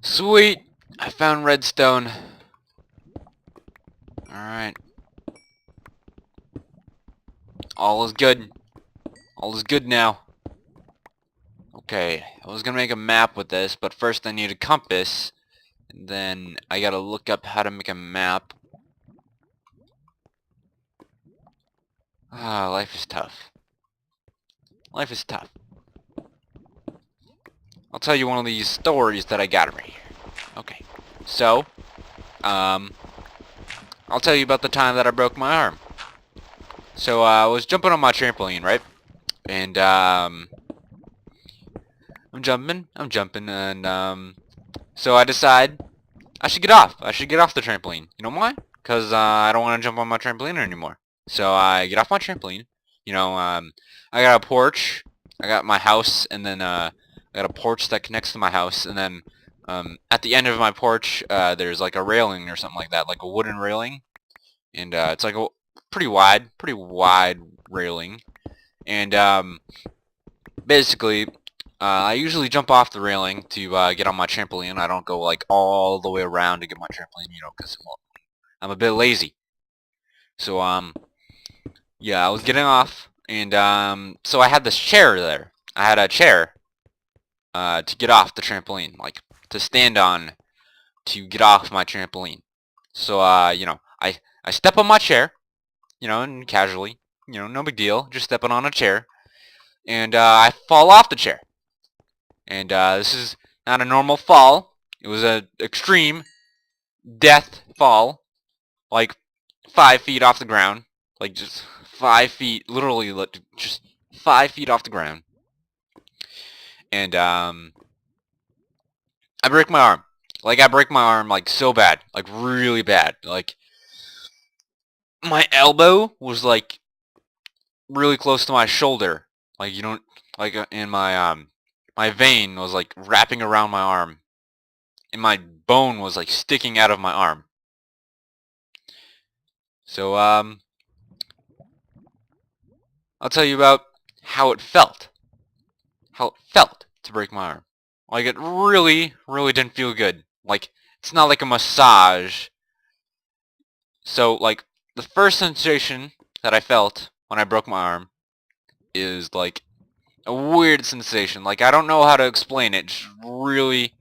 Sweet! I found redstone. Alright. All is good. All is good now. Okay, I was gonna make a map with this, but first I need a compass. And then I gotta look up how to make a map. Ah, life is tough. Life is tough. I'll tell you one of these stories that I got right here. Okay. So, I'll tell you about the time that I broke my arm. So, I was jumping on my trampoline, right? And, I'm jumping, and, so I decide I should get off. I should get off the trampoline. You know why? Because, I don't want to jump on my trampoline anymore. So I get off my trampoline. I got a porch. I got my house, and then, I got a porch that connects to my house, and then, at the end of my porch, there's like a railing or something like that, like a wooden railing. And, it's like a pretty wide railing. And, basically, I usually jump off the railing to get on my trampoline. I don't go like all the way around to get my trampoline, because I'm a bit lazy. So yeah, I was getting off, and so I had this chair there. I had a chair to get off the trampoline, like to stand on to get off my trampoline. So I step on my chair, and casually, no big deal, just stepping on a chair, and I fall off the chair. And this is not a normal fall. It was an extreme death fall, like 5 feet off the ground, like just 5 feet, literally just 5 feet off the ground. And I break my arm. Like I break my arm like so bad, like really bad. Like my elbow was like really close to my shoulder. Like and my vein was like wrapping around my arm, and my bone was like sticking out of my arm. So I'll tell you about how it felt. How it felt to break my arm. Like it really, really didn't feel good. Like it's not like a massage. So like the first sensation that I felt when I broke my arm is like a weird sensation. Like I don't know how to explain it. Just really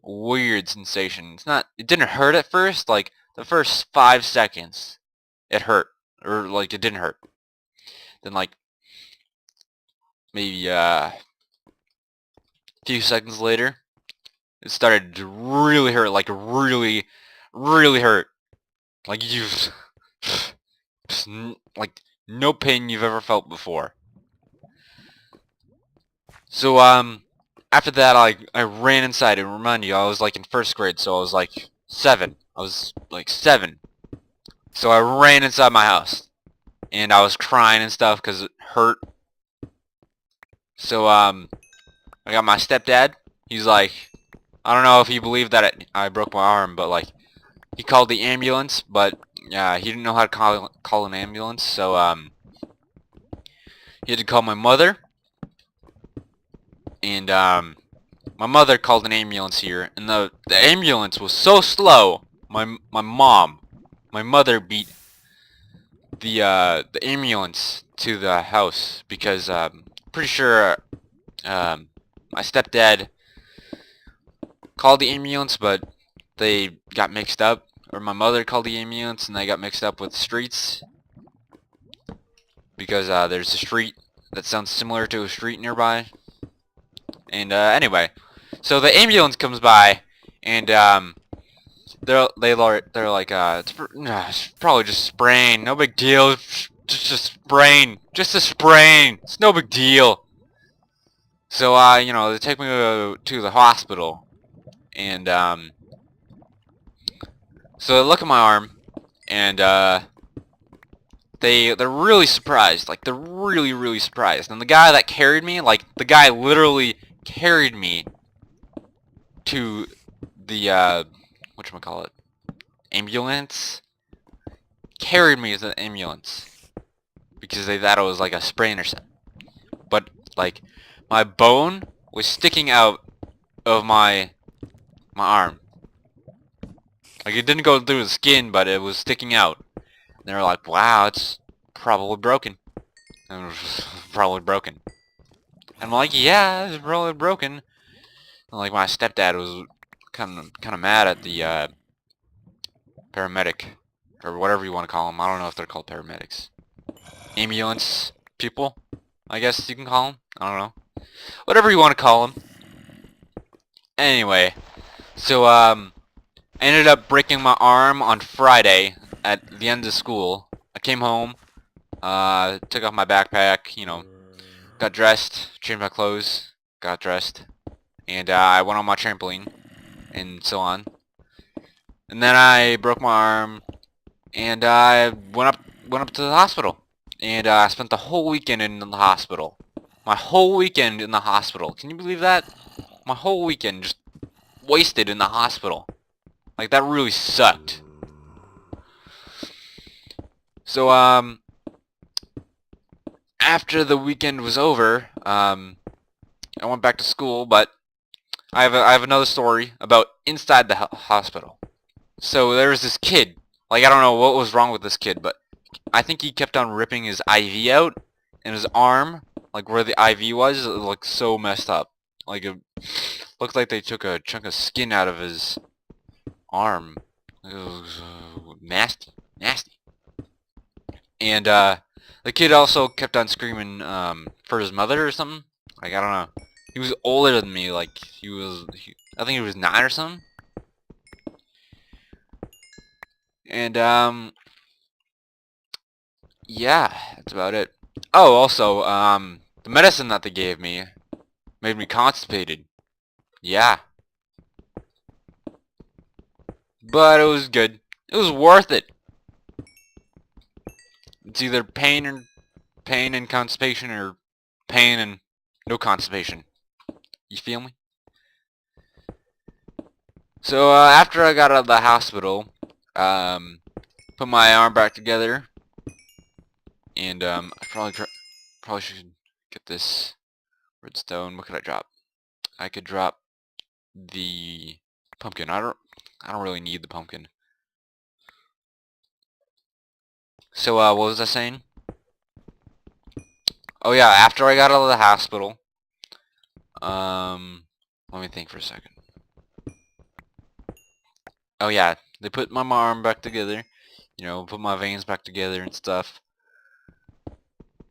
weird sensation. It didn't hurt at first. Like the first 5 seconds it hurt. Or like it didn't hurt. Then like maybe a few seconds later it started to really hurt. Like really, really hurt. Like you just like no pain you've ever felt before. So after that I ran inside, and remind you I was like in first grade, so I was like 7. I was like 7. So I ran inside my house, and I was crying and stuff because it hurt. So I got my stepdad. He's like, I don't know if he believed that I broke my arm, but like he called the ambulance, but he didn't know how to call an ambulance, so he had to call my mother, and my mother called an ambulance here, and the ambulance was so slow. My mother beat the ambulance to the house because pretty sure my stepdad called the ambulance, but they got mixed up, or my mother called the ambulance and they got mixed up with streets, because there's a street that sounds similar to a street nearby. And anyway, so the ambulance comes by, and they're like it's probably just sprain, no big deal, just a sprain, it's no big deal. So they take me to the hospital, and so they look at my arm, and they're really surprised, like they're really, really surprised. And the guy that carried me, like the guy literally carried me to the whatchamacallit, ambulance, carried me to the ambulance because they thought it was like a sprain or something. But like my bone was sticking out of my my arm. Like, it didn't go through the skin, but it was sticking out. And they were like, wow, it's probably broken. And it was probably broken. And I'm like, yeah, it's probably broken. And like, my stepdad was kind of mad at the paramedic, or whatever you want to call them. I don't know if they're called paramedics. Ambulance people, I guess you can call them. I don't know. Whatever you want to call them. Anyway, so I ended up breaking my arm on Friday at the end of school. I came home, took off my backpack, you know, got dressed, changed my clothes, got dressed, and I went on my trampoline, and so on. And then I broke my arm, and I went up to the hospital, and I spent the whole weekend in the hospital. My whole weekend in the hospital. Can you believe that? My whole weekend just wasted in the hospital. Like, that really sucked. So, after the weekend was over, I went back to school, but I have another story about inside the hospital. So, there was this kid. Like, I don't know what was wrong with this kid, but I think he kept on ripping his IV out, and his arm, like where the IV was, it looked so messed up. Like, it looked like they took a chunk of skin out of his arm. It was nasty, nasty. And the kid also kept on screaming for his mother or something. Like, I don't know. He was older than me. Like, I think he was 9 or something. And yeah, that's about it. Oh, also, the medicine that they gave me made me constipated. Yeah. But it was good. It was worth it. It's either pain and constipation, or pain and no constipation. You feel me? So after I got out of the hospital, put my arm back together, and I probably should get this redstone. What could I drop? I could drop the pumpkin. I don't really need the pumpkin. So what was I saying? Oh yeah, after I got out of the hospital, let me think for a second. Oh yeah, they put my arm back together, you know, put my veins back together and stuff.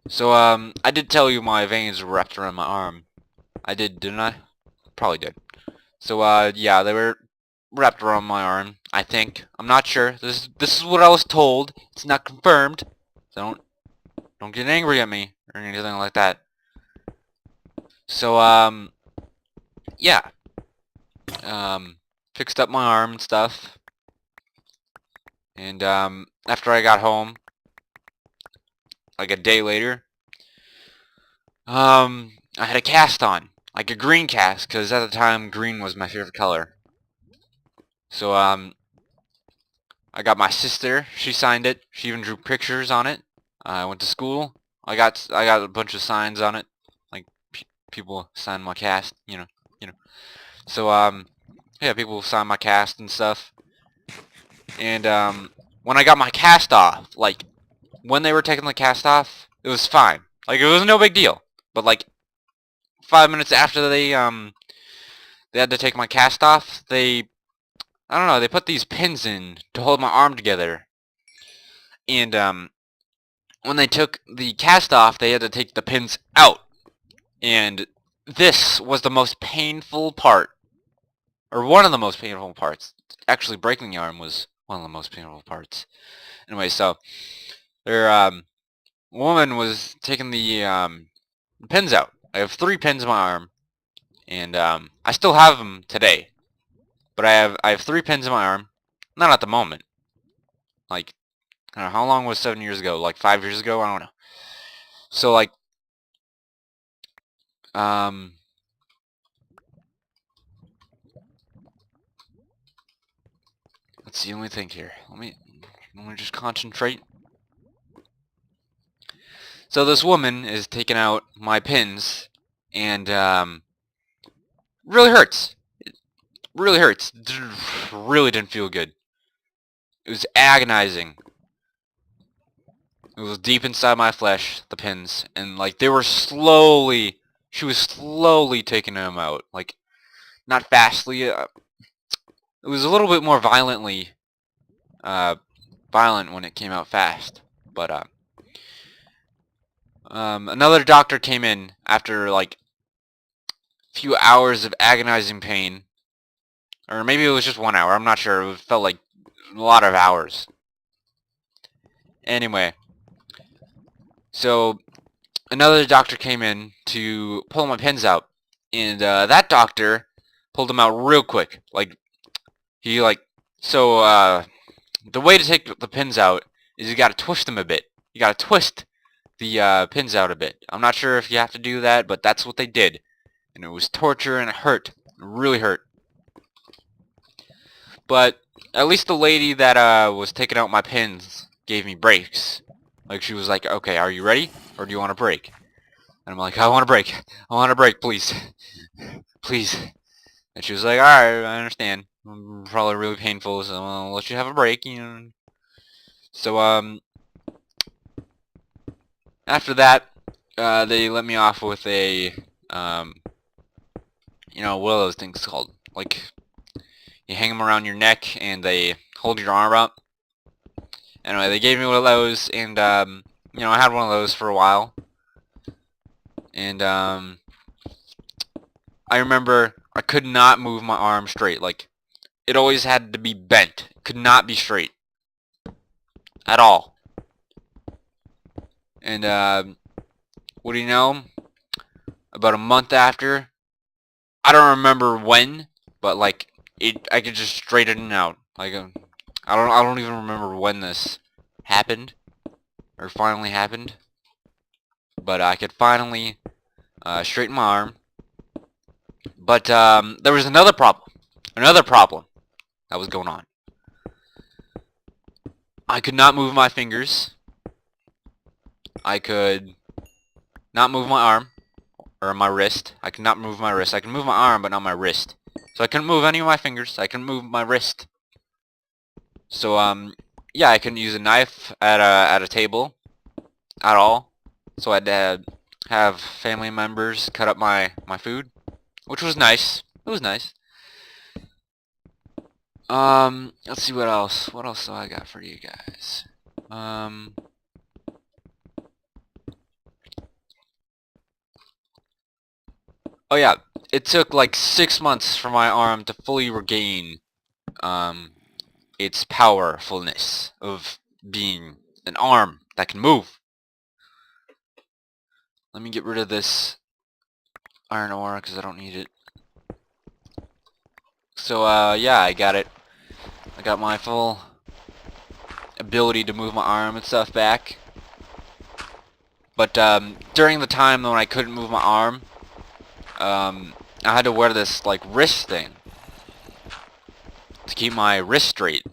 So I did tell you my veins were wrapped around my arm. I did, didn't I? Probably did. So yeah, they were wrapped around my arm, I think. I'm not sure. This is what I was told. It's not confirmed. So don't get angry at me or anything like that. So yeah. Fixed up my arm and stuff. And after I got home, like a day later, I had a cast on, like a green cast, because at the time green was my favorite color. So I got my sister. She signed it. She even drew pictures on it. I went to school. I got a bunch of signs on it, like people signed my cast. You know. So yeah, people signed my cast and stuff. And when I got my cast off, like when they were taking the cast off, it was fine. Like, it was no big deal. But like 5 minutes after they had to take my cast off, I don't know, they put these pins in to hold my arm together. And when they took the cast off, they had to take the pins out. And this was the most painful part, or one of the most painful parts. Actually, breaking the arm was one of the most painful parts. Anyway, so their woman was taking the pins out. I have 3 pins in my arm, and I still have them today. But I have 3 pins in my arm. Not at the moment. Like, I don't know, how long was 7 years ago? Like 5 years ago? I don't know. So like, let's see. Let me think here. Let me just concentrate. So this woman is taking out my pins, and really hurts. It Really hurts. Really didn't feel good. It was agonizing. It was deep inside my flesh, the pins, and like they were slowly. She was slowly taking them out, like not fastly. It was a little bit more violently, violent when it came out fast. But another doctor came in after like a few hours of agonizing pain, or maybe it was just 1 hour. I'm not sure. It felt like a lot of hours. Anyway, so another doctor came in to pull my pins out, and that doctor pulled them out real quick. Like he like so. The way to take the pins out is you got to twist them a bit. You got to twist the pins out a bit. I'm not sure if you have to do that, but that's what they did, and it was torture and it hurt. It really hurt. But at least the lady that was taking out my pins gave me breaks. Like she was like, "Okay, are you ready, or do you want a break?" And I'm like, "I want a break. I want a break, please, please." And she was like, "Alright, I understand. Probably really painful, so I'll let you have a break, you know." So after that, they let me off with a you know, what are those things called? Like you hang them around your neck and they hold your arm up. Anyway, they gave me one of those, and you know, I had one of those for a while. And I remember I could not move my arm straight. Like it always had to be bent. It could not be straight at all. And what do you know? About a month after, I don't remember when, but like I could just straighten it out. Like I don't even remember when this happened or finally happened, but I could finally straighten my arm. But there was another problem that was going on. I could not move my fingers. I could not move my arm or my wrist. I could not move my wrist. I can move my arm, but not my wrist. So I couldn't move any of my fingers. I couldn't move my wrist. So yeah, I couldn't use a knife at a table at all. So I had to have family members cut up my food, which was nice. It was nice. Let's see what else. What else do I got for you guys? Oh yeah, it took like 6 months for my arm to fully regain its powerfulness of being an arm that can move. Let me get rid of this iron ore because I don't need it. So yeah, I got it. I got my full ability to move my arm and stuff back. But during the time when I couldn't move my arm, I had to wear this like wrist thing to keep my wrist straight.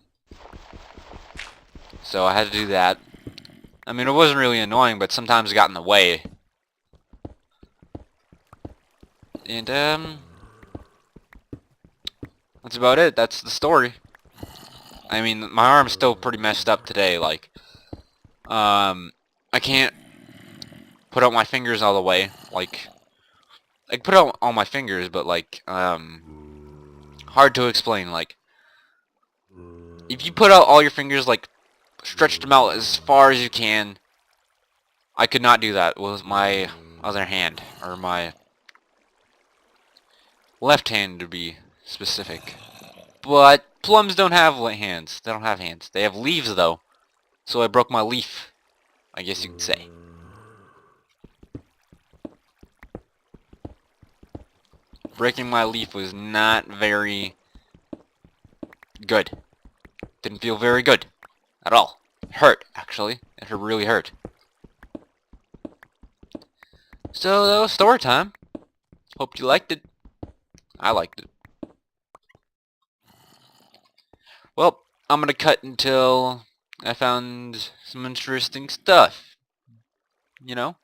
So I had to do that. I mean, it wasn't really annoying, but sometimes it got in the way. And that's about it. That's the story. I mean, my arm's still pretty messed up today. Like, I can't put out my fingers all the way. Like, I can put out all my fingers, but like, hard to explain. Like, if you put out all your fingers, like, stretch them out as far as you can, I could not do that with my other hand, or my left hand to be specific. But plums don't have hands. They don't have hands. They have leaves, though. So I broke my leaf, I guess you could say. Breaking my leaf was not very good. Didn't feel very good at all. It hurt, actually. It really hurt. So that was story time. Hope you liked it. I liked it. Well, I'm gonna cut until I found some interesting stuff. You know?